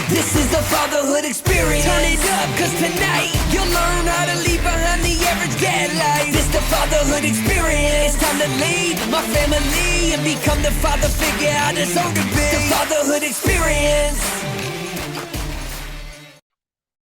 This is the fatherhood experience. Turn it up, cause tonight you'll learn how to leave behind the average dad life. This the fatherhood experience. It's time to lead my family and become the father figure I deserve to be. The fatherhood experience.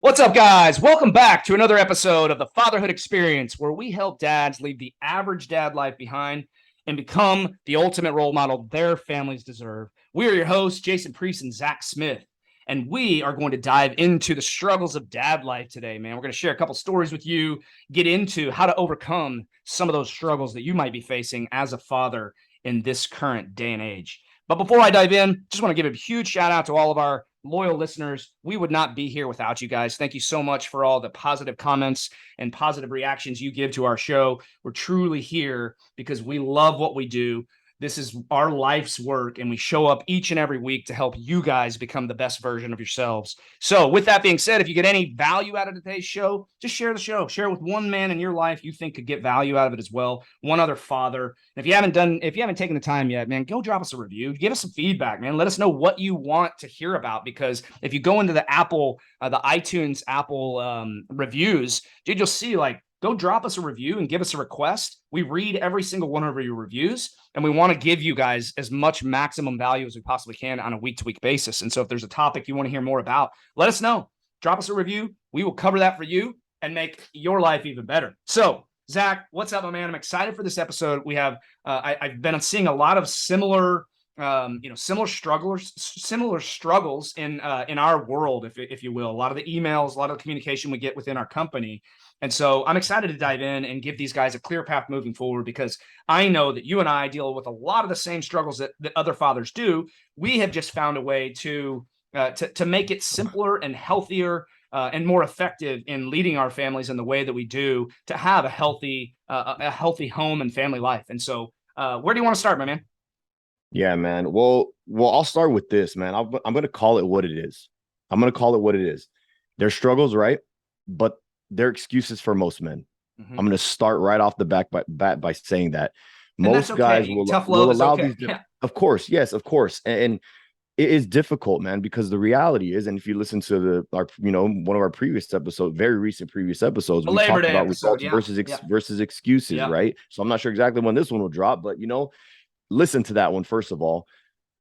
What's up, guys? Welcome back to another episode of the Fatherhood Experience, where we help dads leave the average dad life behind and become the ultimate role model their families deserve. We are your hosts, Jason Priest and Zach Smith, and we are going to dive into the struggles of dad life today, man. We're going to share a couple stories with you, get into how to overcome some of those struggles that you might be facing as a father in this current day and age. But before I dive in, just want to give a huge shout out to all of our loyal listeners. We would not be here without you guys. Thank you so much for all the positive comments and positive reactions you give to our show. We're truly here because we love what we do. This is our life's work, and we show up each and every week to help you guys become the best version of yourselves. So with that being said, if you get any value out of today's show, just share the show. Share it with one man in your life you think could get value out of it as well. One other father. And if you haven't taken the time yet, man, go drop us a review. Give us some feedback, man. Let us know what you want to hear about, because if you go into the iTunes Apple reviews, dude, you'll see, like, go drop us a review and give us a request. We read every single one of your reviews, and we want to give you guys as much maximum value as we possibly can on a week-to-week basis. And so if there's a topic you want to hear more about, let us know. Drop us a review. We will cover that for you and make your life even better. So, Zach, what's up, my man? I'm excited for this episode. We have I've been seeing a lot of similar struggles in our world, if you will. A lot of the emails, a lot of the communication we get within our company. And so I'm excited to dive in and give these guys a clear path moving forward, because I know that you and I deal with a lot of the same struggles that other fathers do. We have just found a way to make it simpler and healthier and more effective in leading our families in the way that we do, to have a healthy home and family life. And so where do you want to start, my man? Yeah, man. Well, I'll start with this, man. I'm going to call it what it is. They're struggles, right? But they're excuses for most men. Mm-hmm. I'm going to start right off the bat by saying that most guys will allow these. Yeah. Of course. Yes, of course. And it is difficult, man, because the reality is, and if you listen to one of our previous episodes, very recent previous episodes, we talked about results versus excuses, right? So I'm not sure exactly when this one will drop, but listen to that one, first of all.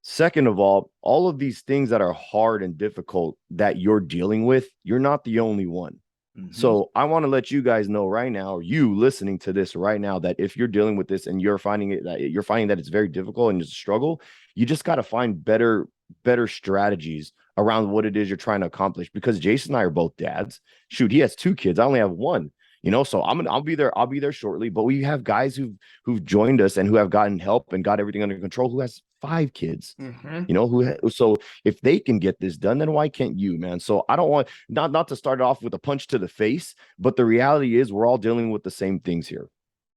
Second of all of these things that are hard and difficult that you're dealing with, you're not the only one. Mm-hmm. So I want to let you guys know right now, or you listening to this right now, that if you're dealing with this and you're finding that it's very difficult and it's a struggle, you just got to find better strategies around what it is you're trying to accomplish. Because Jason and I are both dads. Shoot, he has 2 kids. I only have 1. So I'll be there shortly. But we have guys who've joined us and who have gotten help and got everything under control, who has 5 kids. Mm-hmm. So if they can get this done, then why can't you, man? So I don't want not to start off with a punch to the face, but the reality is we're all dealing with the same things here.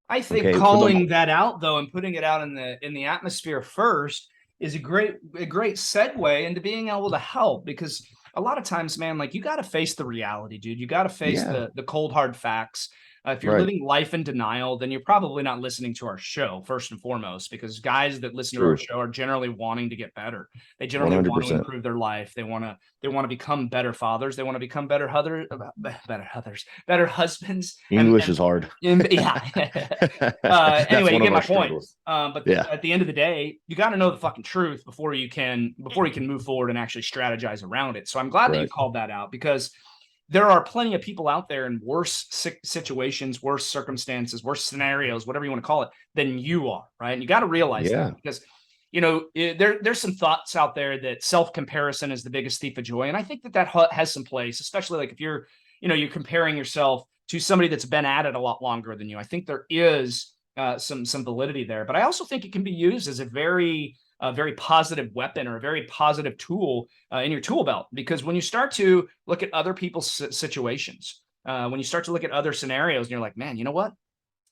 I think calling that out, though, and putting it out in the atmosphere first is a great segue into being able to help, because a lot of times, man, like, you got to face the reality, dude. You got to face the cold, hard facts. If you're living life in denial, then you're probably not listening to our show, first and foremost, because guys that listen to our show are generally wanting to get better. They generally 100%. Want to improve their life. They want to become better fathers. They want to become better husbands. English is hard. Anyway, you get my point. But at the end of the day, you got to know the fucking truth before you can move forward and actually strategize around it. So I'm glad that you called that out, because there are plenty of people out there in worse situations, worse circumstances, worse scenarios, whatever you want to call it, than you are, right? And you got to realize that, because, there's some thoughts out there that self-comparison is the biggest thief of joy. And I think that has some place, especially like if you're comparing yourself to somebody that's been at it a lot longer than you. I think there is some validity there, but I also think it can be used as a very positive weapon, or a very positive tool in your tool belt. Because when you start to look at other people's situations, when you start to look at other scenarios, and you're like, man, you know what?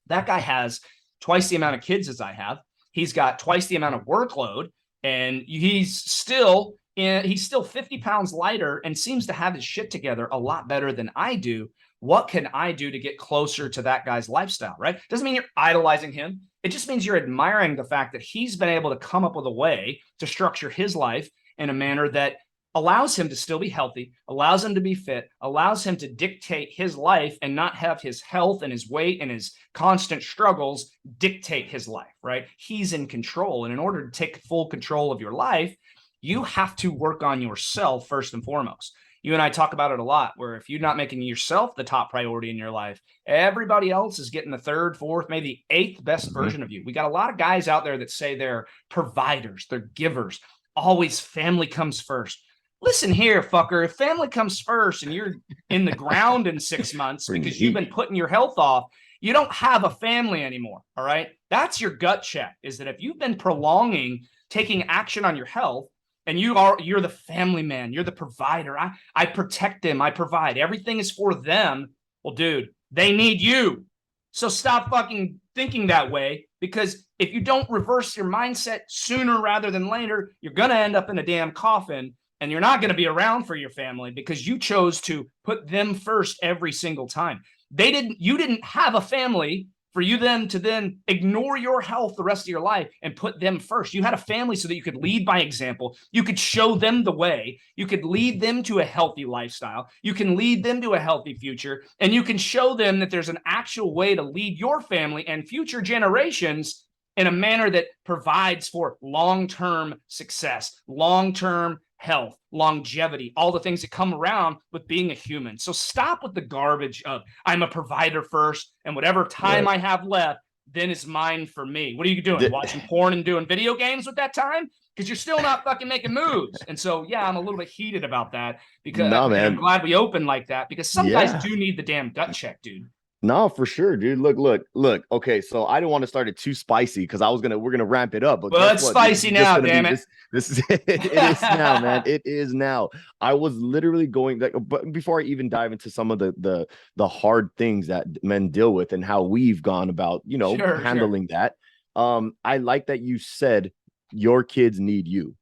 That guy has twice the amount of kids as I have. He's got twice the amount of workload, and he's still 50 pounds lighter and seems to have his shit together a lot better than I do. What can I do to get closer to that guy's lifestyle, right? Doesn't mean you're idolizing him. It just means you're admiring the fact that he's been able to come up with a way to structure his life in a manner that allows him to still be healthy, allows him to be fit, allows him to dictate his life and not have his health and his weight and his constant struggles dictate his life, right? He's in control. And in order to take full control of your life, you have to work on yourself first and foremost. You and I talk about it a lot, where if you're not making yourself the top priority in your life, everybody else is getting the third, fourth, maybe eighth best version of you. We got a lot of guys out there that say they're providers, they're givers. Always family comes first. Listen here, fucker. If family comes first and you're in the ground in 6 months because you've been putting your health off, you don't have a family anymore. All right. That's your gut check, is that if you've been prolonging taking action on your health, and you're the family man, you're the provider. I protect them, I provide. Everything is for them. Well, dude, they need you. So stop fucking thinking that way, because if you don't reverse your mindset sooner rather than later, you're going to end up in a damn coffin, and you're not going to be around for your family because you chose to put them first every single time. You didn't have a family for you then to ignore your health the rest of your life and put them first. You had a family so that you could lead by example. You could show them the way. You could lead them to a healthy lifestyle. You can lead them to a healthy future. And you can show them that there's an actual way to lead your family and future generations in a manner that provides for long-term success, long-term health, longevity, all the things that come around with being a human. So stop with the garbage of I'm a provider first, and whatever time I have left, then is mine for me. What are you doing? Watching porn and doing video games with that time? Because you're still not fucking making moves. And so, yeah, I'm a little bit heated about that, because I'm glad we opened like that, because some guys do need the damn gut check, dude. No, for sure, dude. Look. Okay, so I didn't want to start it too spicy because we're gonna ramp it up. But well, it's spicy now, damn it. This is it is now, man. It is now. I was literally going, but before I even dive into some of the hard things that men deal with and how we've gone about, handling that. I like that you said your kids need you.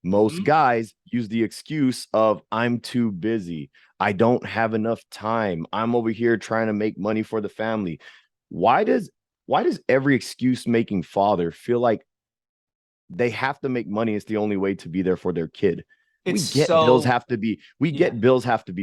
Most guys use the excuse of I'm too busy. I don't have enough time. I'm over here trying to make money for the family. Why does every excuse making father feel like they have to make money? It's the only way to be there for their kid. Bills have to be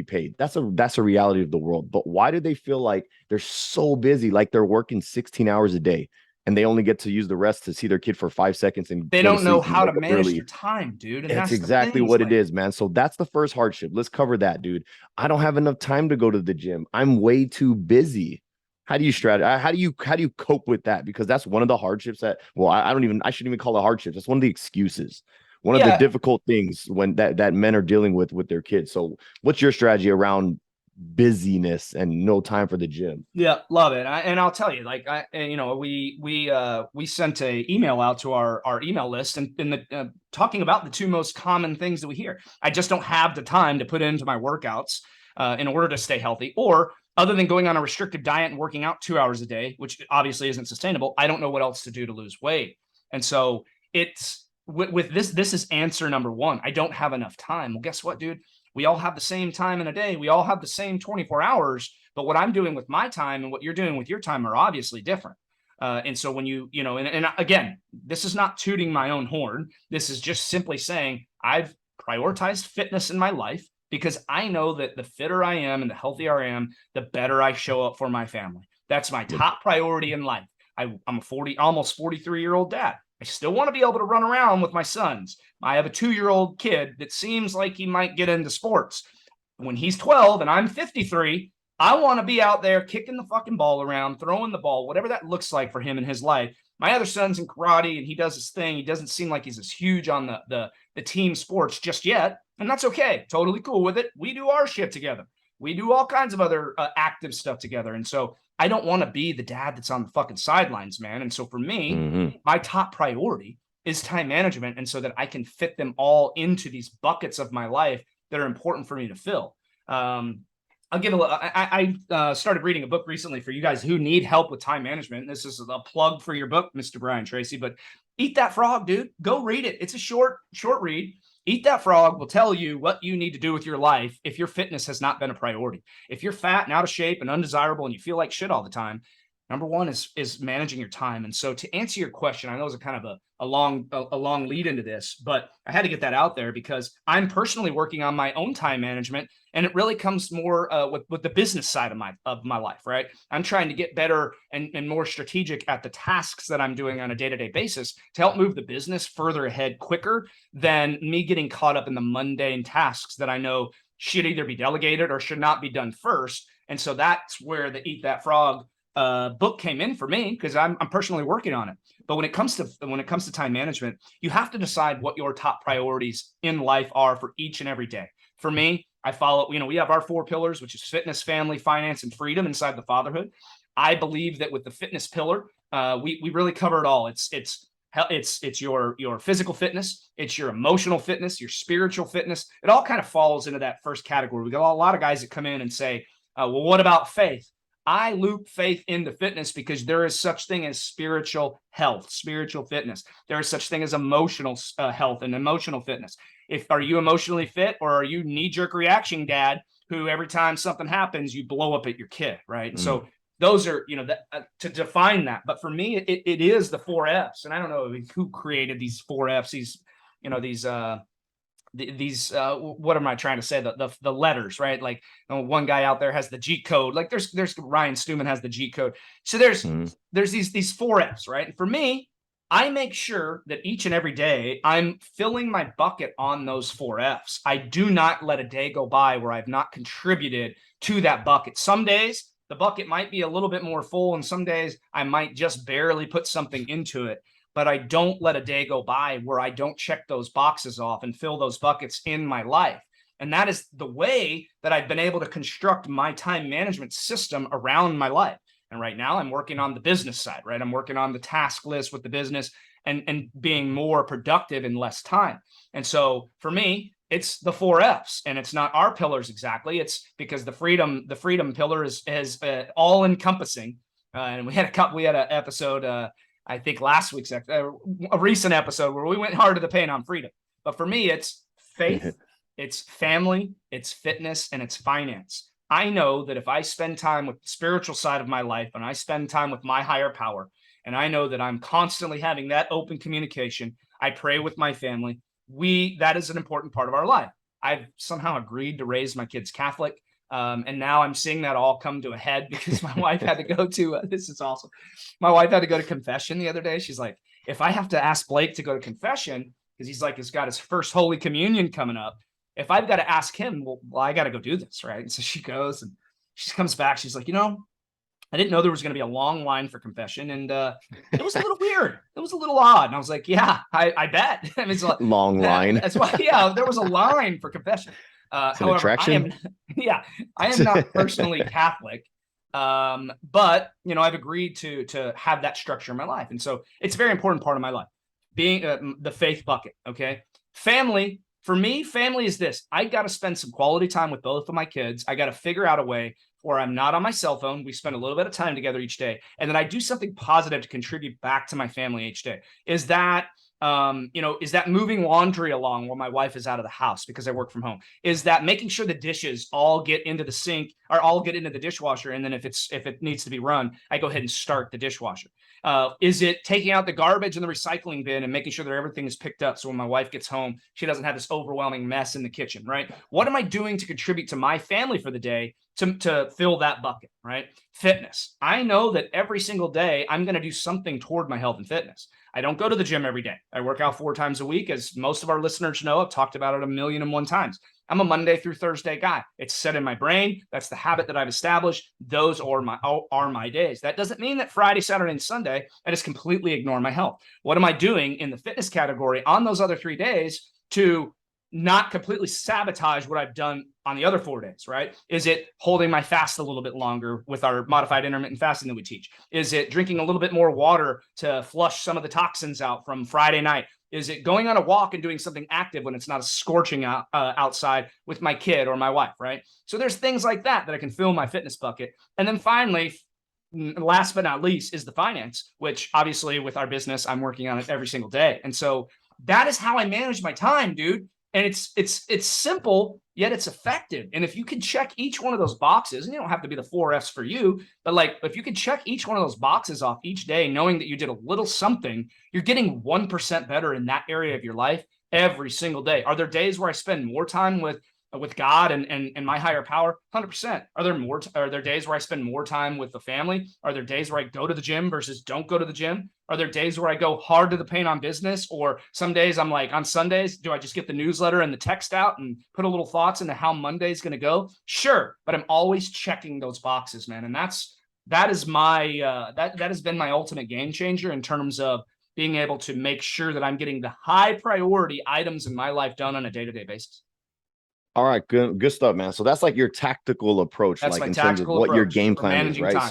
paid. That's a reality of the world. But why do they feel like they're so busy, like they're working 16 hours a day? And they only get to use the rest to see their kid for 5 seconds, and they don't know how to manage their time, dude. And that's exactly what it is, man. So that's the first hardship. Let's cover that, dude. I don't have enough time to go to the gym. I'm way too busy. How do you strategize? How do you cope with that? Because that's one of the hardships I shouldn't even call it hardships. That's one of the excuses. One of the difficult things when that men are dealing with their kids. So what's your strategy around busyness and no time for the gym? Yeah, love it. And I'll tell you, we sent a email out to our email list, and talking about the two most common things that we hear. I just don't have the time to put into my workouts in order to stay healthy, or other than going on a restrictive diet and working out 2 hours a day, which obviously isn't sustainable, I don't know what else to do to lose weight. And so it's with this is answer number one. I don't have enough time. Well, guess what, dude? We all have the same time in a day. We all have the same 24 hours, but what I'm doing with my time and what you're doing with your time are obviously different. And so when and again, this is not tooting my own horn. This is just simply saying I've prioritized fitness in my life, because I know that the fitter I am and the healthier I am, the better I show up for my family. That's my top priority in life. I'm a almost 43-year-old dad. I still want to be able to run around with my sons. I have a 2-year-old kid that seems like he might get into sports. When he's 12 and I'm 53, I want to be out there kicking the fucking ball around, throwing the ball, whatever that looks like for him in his life. My other son's in karate and he does his thing. He doesn't seem like he's as huge on the team sports just yet. And that's okay. Totally cool with it. We do our shit together. We do all kinds of other active stuff together. And so I don't want to be the dad that's on the fucking sidelines, man. And so for me, my top priority is time management. And so that I can fit them all into these buckets of my life that are important for me to fill. I'll give I started reading a book recently for you guys who need help with time management. This is a plug for your book, Mr. Brian Tracy, but Eat That Frog, dude. Go read it. It's a short read. Eat That Frog will tell you what you need to do with your life if your fitness has not been a priority. If you're fat and out of shape and undesirable and you feel like shit all the time, Number one is managing your time. And so to answer your question, I know it's a kind of a long lead into this, but I had to get that out there because I'm personally working on my own time management, and it really comes more with the business side of my life, right? I'm trying to get better and more strategic at the tasks that I'm doing on a day-to-day basis to help move the business further ahead quicker than me getting caught up in the mundane tasks that I know should either be delegated or should not be done first. And so that's where the Eat That Frog book came in for me, because I'm personally working on it. But when it comes to time management, you have to decide what your top priorities in life are for each and every day. For me, I follow, we have our 4 pillars, which is fitness, family, finance, and freedom inside the fatherhood. I believe that with the fitness pillar, we really cover it all. It's your physical fitness, it's your emotional fitness, your spiritual fitness. It all kind of falls into that first category. We got a lot of guys that come in and say, well, what about faith? I loop faith into fitness because there is such thing as spiritual health, spiritual fitness. There is such thing as emotional health and emotional fitness. Are you emotionally fit, or are you knee-jerk reaction dad who every time something happens, you blow up at your kid, right? So those are, to define that. But for me, it is the 4 F's. And I don't know who created these 4 F's, these what am I trying to say? The letters, right? Like, one guy out there has the G code. Like there's Ryan Stewman has the G code. So there's these 4 F's, right? And for me, I make sure that each and every day I'm filling my bucket on those 4 F's. I do not let a day go by where I've not contributed to that bucket. Some days the bucket might be a little bit more full, and some days I might just barely put something into it. But I don't let a day go by where I don't check those boxes off and fill those buckets in my life. And that is the way that I've been able to construct my time management system around my life. And right now I'm working on the business side, right? I'm working on the task list with the business and being more productive in less time. And so for me, it's the 4 F's, and it's not our pillars exactly. It's because the freedom pillar is all encompassing. And we had an episode, I think last week's a recent episode where we went hard to the paint on freedom. But for me, it's faith, it's family, it's fitness, and it's finance. I know that if I spend time with the spiritual side of my life, and I spend time with my higher power, and I know that I'm constantly having that open communication, I pray with my family, that is an important part of our life. I've somehow agreed to raise my kids Catholic. And now I'm seeing that all come to a head because my wife had to go to, this is awesome. My wife had to go to confession the other day. She's like, if I have to ask Blake to go to confession, because he's got his first Holy Communion coming up, if I've got to ask him, well, I got to go do this, right? And so she goes and she comes back. She's like, I didn't know there was going to be a long line for confession, and it was a little weird. It was a little odd. And I was like, yeah, I bet. I mean, it's a long line. That's why, there was a line for confession. However, attraction. I am not personally Catholic, but I've agreed to have that structure in my life, and so it's a very important part of my life. Being the faith bucket, okay. Family, for me, family is this. I got to spend some quality time with both of my kids. I got to figure out a way where I'm not on my cell phone. We spend a little bit of time together each day, and then I do something positive to contribute back to my family each day. Is that moving laundry along while my wife is out of the house because I work from home? Is that making sure the dishes all get into the sink or all get into the dishwasher, and then if it needs to be run, I go ahead and start the dishwasher? Is it taking out the garbage in the recycling bin and making sure that everything is picked up so when my wife gets home, she doesn't have this overwhelming mess in the kitchen, right? What am I doing to contribute to my family for the day to fill that bucket, right? Fitness. I know that every single day I'm going to do something toward my health and fitness. I don't go to the gym every day. I work out 4 times a week. As most of our listeners know, I've talked about it 1,000,001 times. I'm a Monday through Thursday guy. It's set in my brain. That's the habit that I've established. Those are my days. That doesn't mean that Friday, Saturday, and Sunday, I just completely ignore my health. What am I doing in the fitness category on those other 3 days to not completely sabotage what I've done on the other 4 days, right? Is it holding my fast a little bit longer with our modified intermittent fasting that we teach? Is it drinking a little bit more water to flush some of the toxins out from Friday night? Is it going on a walk and doing something active when it's not a scorching outside with my kid or my wife, right? So there's things like that I can fill my fitness bucket. And then finally, last but not least, is the finance, which obviously with our business, I'm working on it every single day. And so that is how I manage my time, dude. And it's simple, yet it's effective. And if you can check each one of those boxes, and you don't have to be the 4 F's for you, but like if you can check each one of those boxes off each day, knowing that you did a little something, you're getting 1% better in that area of your life every single day. Are there days where I spend more time with God and my higher power? 100%. Are there days where I spend more time with the family? Are there days where I go to the gym versus don't go to the gym? Are there days where I go hard to the paint on business? Or some days I'm like, on Sundays, do I just get the newsletter and the text out and put a little thoughts into how Monday's going to go? Sure. But I'm always checking those boxes, man. And that has been my ultimate game changer in terms of being able to make sure that I'm getting the high priority items in my life done on a day-to-day basis. All right, good stuff, man. So that's like your tactical approach, That's like my in terms of what your game plan is, right? time.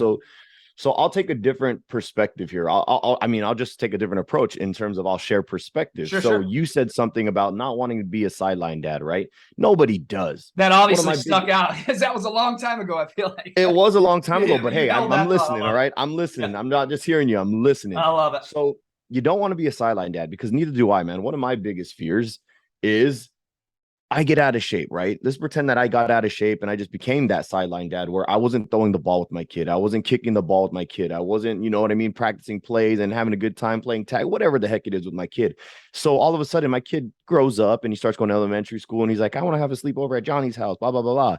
So I'll take a different perspective here. I'll just take a different approach in terms of I'll share perspective. Sure. You said something about not wanting to be a sideline dad, right? Nobody does. That obviously stuck out because that was a long time ago. I feel like it was a long time ago, but hey, I'm listening. Listening. All right, I'm listening. Yeah. I'm not just hearing you. I'm listening. I love it. So you don't want to be a sideline dad because neither do I, man. One of my biggest fears is I get out of shape, right? Let's pretend that I got out of shape and I just became that sideline dad where I wasn't throwing the ball with my kid. I wasn't kicking the ball with my kid. I wasn't, you know what I mean, practicing plays and having a good time playing tag, whatever the heck it is with my kid. So all of a sudden my kid grows up and he starts going to elementary school and he's like, I want to have a sleepover at Johnny's house, blah, blah, blah, blah.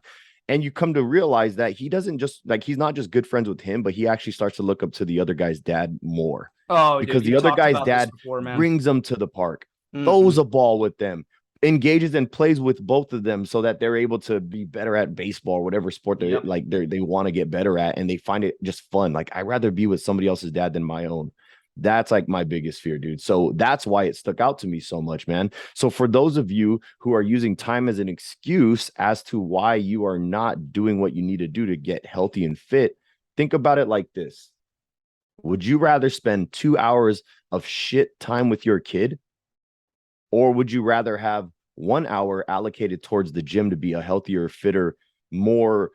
And you come to realize that he doesn't just like, he's not just good friends with him, but he actually starts to look up to the other guy's dad more. Oh, because the other guy's dad brings them to the park, throws a ball with them, engages and plays with both of them so that they're able to be better at baseball or whatever sport they want to get better at, and they find it just fun. Like, I'd rather be with somebody else's dad than my own. That's like my biggest fear, dude. So that's why it stuck out to me so much, man. So for those of you who are using time as an excuse as to why you are not doing what you need to do to get healthy and fit, think about it like this. Would you rather spend 2 hours of shit time with your kid? Or would you rather have 1 hour allocated towards the gym to be a healthier, fitter, more,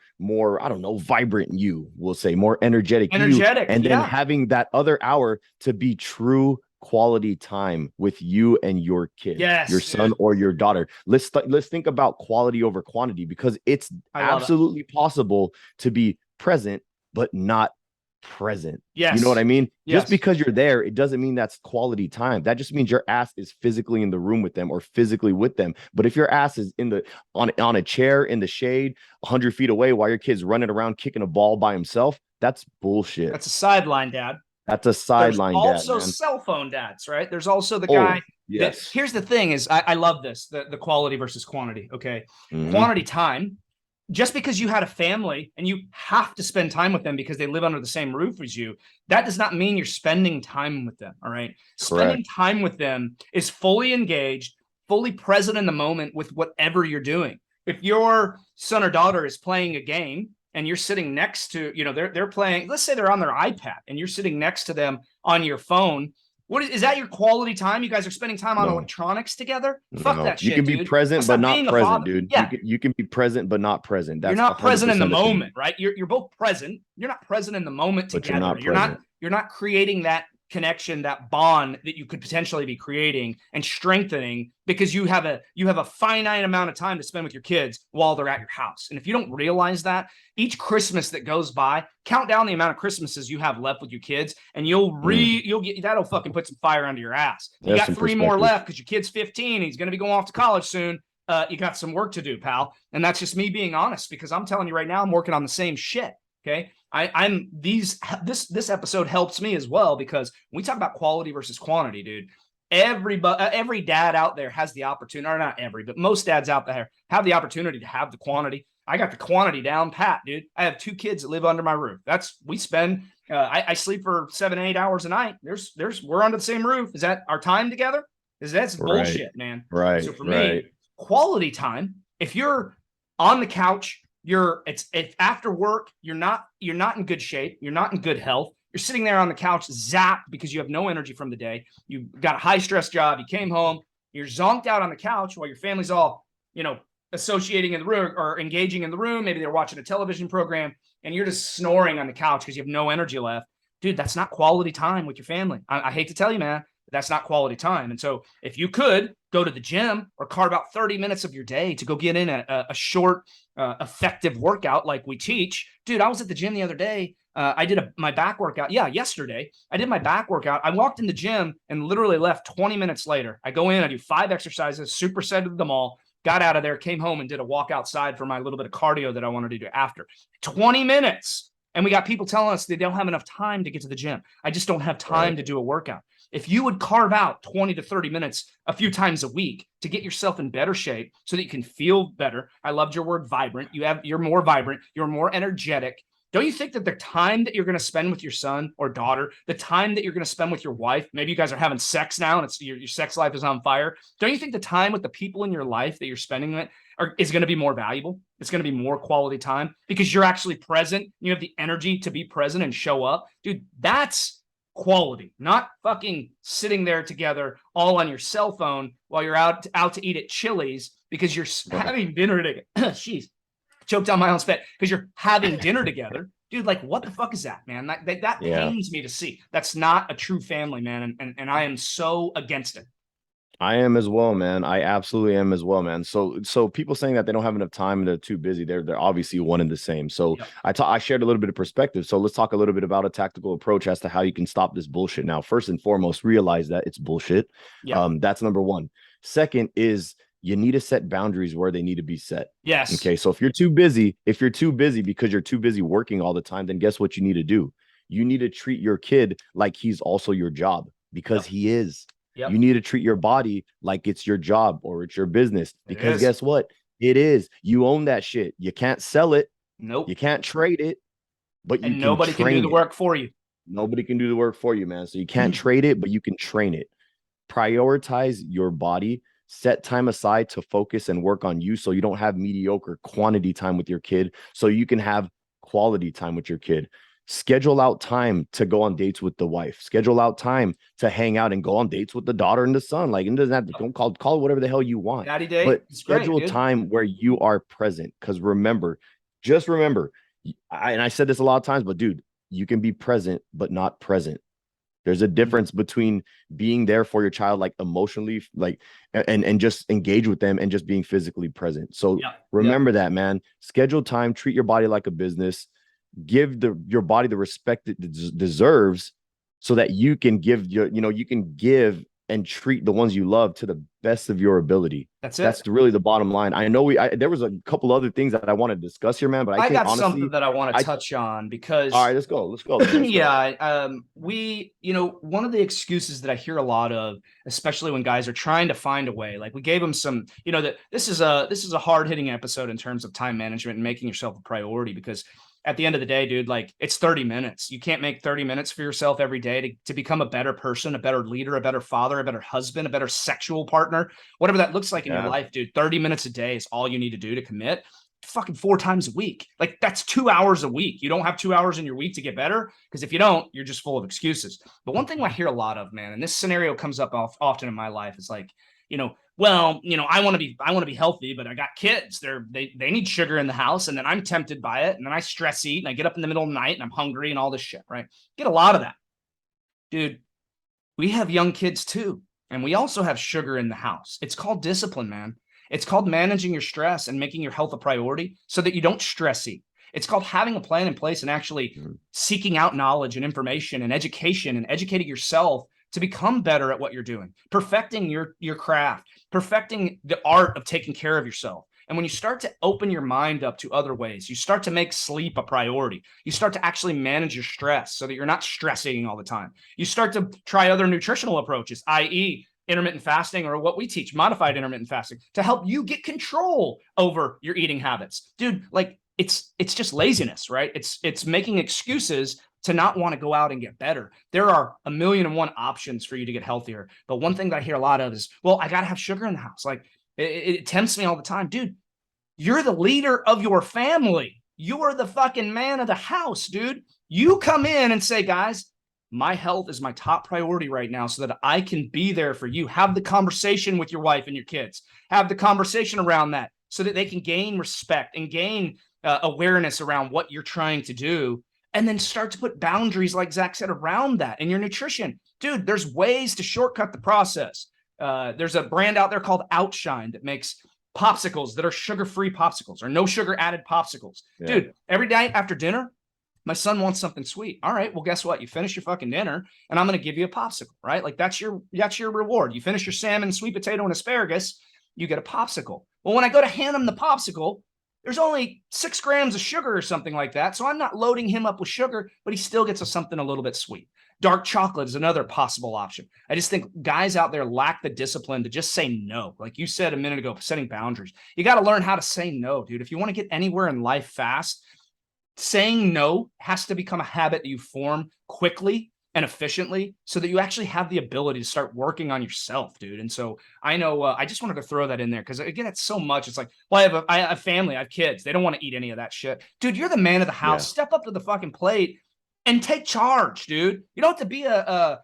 I don't know, vibrant you, we'll say, more energetic you, and then having that other hour to be true quality time with you and your kid, your son or your daughter. Let's think about quality over quantity, because it's absolutely possible to be present, but not present. Yes. You know what I mean? Yes. Just because you're there, it doesn't mean that's quality time. That just means your ass is physically in the room with them or physically with them. But if your ass is on a chair in the shade 100 feet away while your kid's running around kicking a ball by himself, that's bullshit. That's a sideline dad. That's a sideline dad. There's also cell phone dads, right? There's also the guy. Yes. Here's the thing is, I love this, the quality versus quantity. Okay. Quantity time. Just because you had a family and you have to spend time with them because they live under the same roof as you, that does not mean you're spending time with them. All right. Correct. Spending time with them is fully engaged, fully present in the moment with whatever you're doing. If your son or daughter is playing a game and you're sitting next to, they're playing, let's say they're on their iPad and you're sitting next to them on your phone. What is that your quality time? You guys are spending time on electronics together? Fuck that shit, You can be present, but not present, dude. Yeah. You can be present, but not present. You're not present in the moment, right? You're both present. You're not present in the moment together. You're not creating that connection, that bond that you could potentially be creating and strengthening, because you have a finite amount of time to spend with your kids while they're at your house. And if you don't realize that, each Christmas that goes by, count down the amount of Christmases you have left with your kids, and you'll get, that'll fucking put some fire under your ass. You got 3 more left because your kid's 15. He's going to be going off to college soon. You got some work to do, pal. And that's just me being honest, because I'm telling you right now, I'm working on the same shit. Okay. This episode helps me as well, because when we talk about quality versus quantity, dude, every dad out there has the opportunity, or not every, but most dads out there have the opportunity to have the quantity. I got the quantity down pat, dude. I have 2 kids that live under my roof. We spend, I sleep for 7-8 hours a night. We're under the same roof. Is that our time together? That's bullshit, man. Right. So for me, quality time, if you're on the couch, it's after work, you're not in good shape, you're not in good health, you're sitting there on the couch zapped because you have no energy from the day, you got a high stress job, you came home, you're zonked out on the couch while your family's all associating in the room or engaging in the room, maybe they're watching a television program, and you're just snoring on the couch because you have no energy left. Dude, that's not quality time with your family. I hate to tell you, man, that's not quality time. And so if you could go to the gym or carve out 30 minutes of your day to go get in a short, effective workout like we teach. Dude, I was at the gym the other day. I did my back workout. Yeah, yesterday. I did my back workout. I walked in the gym and literally left 20 minutes later. I go in, I do 5 exercises, supersetted them all, got out of there, came home and did a walk outside for my little bit of cardio that I wanted to do after. 20 minutes. And we got people telling us they don't have enough time to get to the gym. I just don't have time to do a workout. If you would carve out 20 to 30 minutes a few times a week to get yourself in better shape so that you can feel better. I loved your word vibrant. You're more vibrant. You're more energetic. Don't you think that the time that you're going to spend with your son or daughter, the time that you're going to spend with your wife, maybe you guys are having sex now and it's your sex life is on fire. Don't you think the time with the people in your life that you're spending it is going to be more valuable? It's going to be more quality time because you're actually present. You have the energy to be present and show up. Dude, that's quality, not fucking sitting there together all on your cell phone while you're out to eat at Chili's because you're having dinner together. Jeez. Choked down my own spit because you're having dinner together. Dude, like, what the fuck is that, man? That pains me to see. That's not a true family, man. And I am so against it. I am as well, man. I absolutely am as well, man. So people saying that they don't have enough time and they're too busy, they're obviously one and the same. So I shared a little bit of perspective. So let's talk a little bit about a tactical approach as to how you can stop this bullshit. Now, first and foremost, realize that it's bullshit. That's number one. Second is you need to set boundaries where they need to be set. Yes. Okay. So if you're too busy because you're too busy working all the time, then guess what you need to do? You need to treat your kid like he's also your job because he is. You need to treat your body like it's your job or it's your business because guess what? It is. You own that shit. You can't sell it. Nope. You can't trade it, but you nobody can do the work for you. Nobody can do the work for you, man. So you can't trade it, but you can train it. Prioritize your body. Set time aside to focus and work on you so you don't have mediocre quantity time with your kid, so you can have quality time with your kid. Schedule out time to go on dates with the wife. Schedule out time to hang out and go on dates with the daughter and the son. Like, it doesn't have to, don't call it whatever the hell you want. Daddy day. But schedule time where you are present. Because just remember, and I said this a lot of times, but dude, you can be present, but not present. There's a difference between being there for your child, like emotionally, like, and just engage with them and just being physically present. So remember that, man. Schedule time, treat your body like a business, give your body the respect it deserves so that you can give you can give and treat the ones you love to the best of your ability. That's it. That's really the bottom line. I know there was a couple other things that I want to discuss here, man, but I think got something that I want to touch on because. All right, let's go. One of the excuses that I hear a lot of, especially when guys are trying to find a way, like we gave them some, that this is a hard hitting episode in terms of time management and making yourself a priority because at the end of the day, dude, like it's 30 minutes. You can't make 30 minutes for yourself every day to become a better person, a better leader, a better father, a better husband, a better sexual partner, whatever that looks like in your life, dude. 30 minutes a day is all you need to do to commit fucking 4 times a week. Like that's 2 hours a week. You don't have 2 hours in your week to get better because if you don't, you're just full of excuses. But one thing I hear a lot of, man, and this scenario comes up often in my life is like, I want to be healthy, but I got kids. They need sugar in the house, and then I'm tempted by it, and then I stress eat, and I get up in the middle of the night, and I'm hungry, and all this shit. Right? Get a lot of that, dude. We have young kids too, and we also have sugar in the house. It's called discipline, man. It's called managing your stress and making your health a priority so that you don't stress eat. It's called having a plan in place and actually seeking out knowledge and information and education and educating yourself to become better at what you're doing, perfecting your craft, perfecting the art of taking care of yourself. And when you start to open your mind up to other ways, you start to make sleep a priority. You start to actually manage your stress so that you're not stress eating all the time. You start to try other nutritional approaches, i.e., intermittent fasting, or what we teach, modified intermittent fasting, to help you get control over your eating habits. Dude, like it's just laziness, right? It's making excuses to not want to go out and get better. There are 1,000,001 options for you to get healthier. But one thing that I hear a lot of is, well, I got to have sugar in the house. Like it tempts me all the time. Dude, you're the leader of your family. You are the fucking man of the house, dude. You come in and say, guys, my health is my top priority right now so that I can be there for you. Have the conversation with your wife and your kids. Have the conversation around that so that they can gain respect and gain awareness around what you're trying to do. And then start to put boundaries, like Zach said, around that in your nutrition. Dude, there's ways to shortcut the process. There's a brand out there called Outshine that makes popsicles that are sugar-free popsicles or no sugar added popsicles. Yeah. Dude, every night after dinner, my son wants something sweet. All right, well, guess what? You finish your fucking dinner and I'm going to give you a popsicle, right? Like that's your reward. You finish your salmon, sweet potato, and asparagus, you get a popsicle. Well, when I go to hand him the popsicle, there's only 6 grams of sugar or something like that. So I'm not loading him up with sugar, but he still gets something a little bit sweet. Dark chocolate is another possible option. I just think guys out there lack the discipline to just say no. Like you said a minute ago, setting boundaries. You got to learn how to say no, dude. If you want to get anywhere in life fast, saying no has to become a habit that you form quickly and efficiently so that you actually have the ability to start working on yourself, dude. And so I know I just wanted to throw that in there because, again, it's so much. It's like, well, I have a family, I have kids. They don't want to eat any of that shit. Dude, you're the man of the house. Yeah. Step up to the fucking plate and take charge, dude. You don't have to be a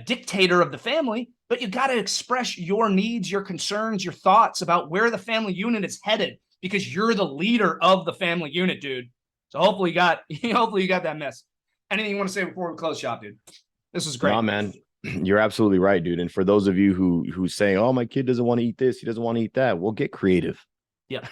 dictator of the family, but you got to express your needs, your concerns, your thoughts about where the family unit is headed because you're the leader of the family unit, dude. So hopefully you got that mess. Anything you want to say before we close shop, dude? This was great. No, man, you're absolutely right, dude. And for those of you who's saying, "Oh, my kid doesn't want to eat this, he doesn't want to eat that," well, get creative. Yeah,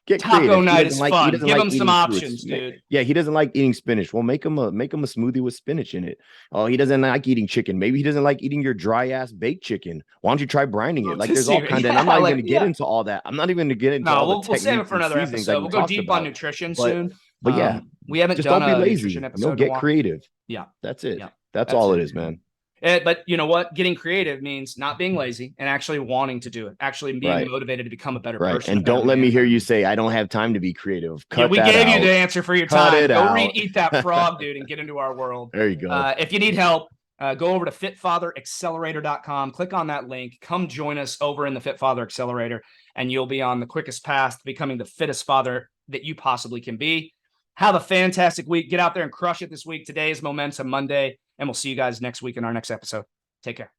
get taco creative. night is fun. Give him some options, dude. Yeah, he doesn't like eating spinach. Well, make him a smoothie with spinach in it. Oh, he doesn't like eating chicken. Maybe he doesn't like eating your dry ass baked chicken. Why don't you try brining it? Like there's all kinds. And I'm not even going to get into all that. I'm not even going to get into all the techniques. We'll save it for another episode. We'll go deep on nutrition soon. But yeah, we haven't just done don't be lazy. nutrition episode. Get creative. Yeah, that's it. Yeah. That's all it is, man. But you know what? Getting creative means not being lazy and actually wanting to do it, actually being motivated to become a better person. And don't let me hear you say, I don't have time to be creative. We gave you the answer for your time. Go read Eat That Frog, dude, and get into our world. There you go. If you need help, go over to fitfatheraccelerator.com. Click on that link. Come join us over in the Fit Father Accelerator, and you'll be on the quickest path to becoming the fittest father that you possibly can be. Have a fantastic week. Get out there and crush it this week. Today is Momentum Monday, and we'll see you guys next week in our next episode. Take care.